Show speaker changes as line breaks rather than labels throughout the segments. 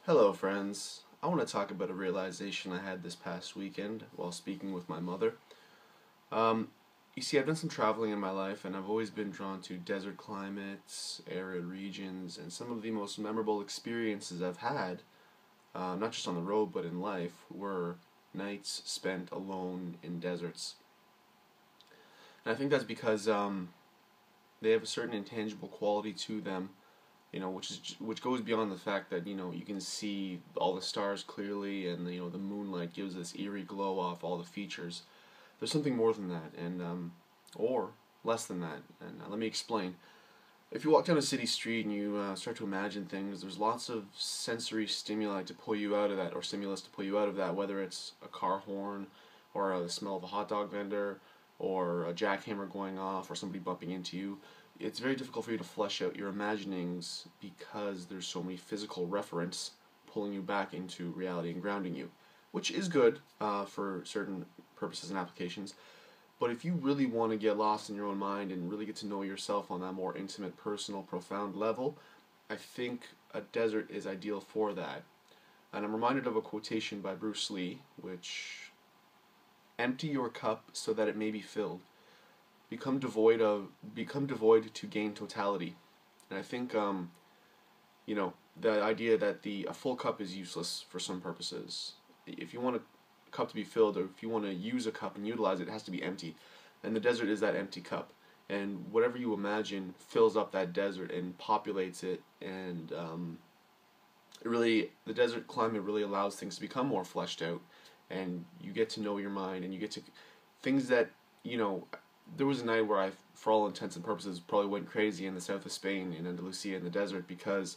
Hello friends, I want to talk about a realization I had this past weekend while speaking with my mother. Um, you see, I've done some traveling in my life and I've always been drawn to desert climates, arid regions, and some of the most memorable experiences I've had, not just on the road but in life, were nights spent alone in deserts. And I think that's because they have a certain intangible quality to them, which goes beyond the fact that you can see all the stars clearly, and the moonlight gives this eerie glow off all the features. There's something more than that, and or less than that. And let me explain. If you walk down a city street and you start to imagine things, there's lots of sensory stimuli to pull you out of that, or stimulus to pull you out of that, whether it's a car horn, or the smell of a hot dog vendor, or a jackhammer going off, or somebody bumping into you. It's very difficult for you to flesh out your imaginings because there's so many physical reference pulling you back into reality and grounding you, which is good for certain purposes and applications. But if you really want to get lost in your own mind and really get to know yourself on that more intimate, personal, profound level, I think a desert is ideal for that. And I'm reminded of a quotation by Bruce Lee, which, "Empty your cup so that it may be filled. Become devoid to gain totality." And I think the idea that a full cup is useless for some purposes. If you want a cup to be filled, or if you want to use a cup and utilize it, it has to be empty. And the desert is that empty cup. And whatever you imagine fills up that desert and populates it, and the desert climate really allows things to become more fleshed out, and you get to know your mind, and you get to things that there was a night where I, for all intents and purposes, probably went crazy in the south of Spain, in Andalusia, in the desert, because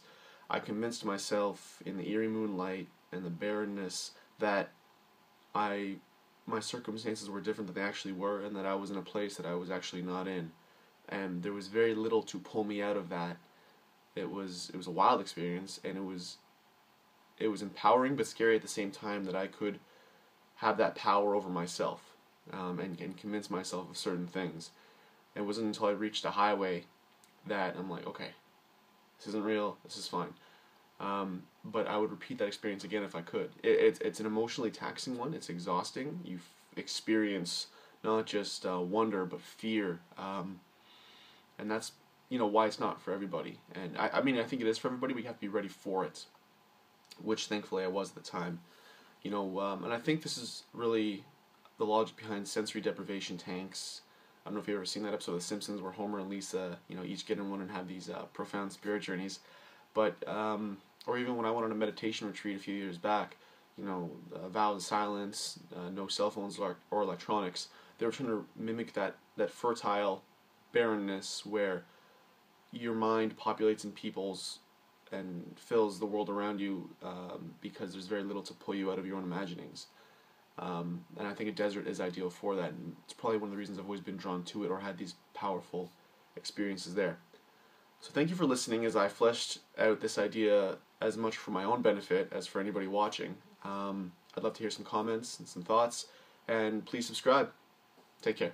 I convinced myself in the eerie moonlight and the barrenness that my circumstances were different than they actually were, and that I was in a place that I was actually not in. And there was very little to pull me out of that. It was a wild experience, and it was empowering but scary at the same time, that I could have that power over myself. And convince myself of certain things. It wasn't until I reached a highway that I'm like, okay, this isn't real, this is fine. But I would repeat that experience again if I could. It's an emotionally taxing one, it's exhausting. You experience not just wonder, but fear. And that's why it's not for everybody. And I mean, I think it is for everybody, but you have to be ready for it, which thankfully I was at the time. And I think this is really the logic behind sensory deprivation tanks. I don't know if you've ever seen that episode of The Simpsons where Homer and Lisa, each get in one and have these profound spirit journeys. But or even when I went on a meditation retreat a few years back, vow of silence, no cell phones or electronics. They were trying to mimic that fertile barrenness where your mind populates in people's and fills the world around you, because there's very little to pull you out of your own imaginings. And I think a desert is ideal for that, and it's probably one of the reasons I've always been drawn to it, or had these powerful experiences there. So thank you for listening as I fleshed out this idea as much for my own benefit as for anybody watching. I'd love to hear some comments and some thoughts, and please subscribe. Take care.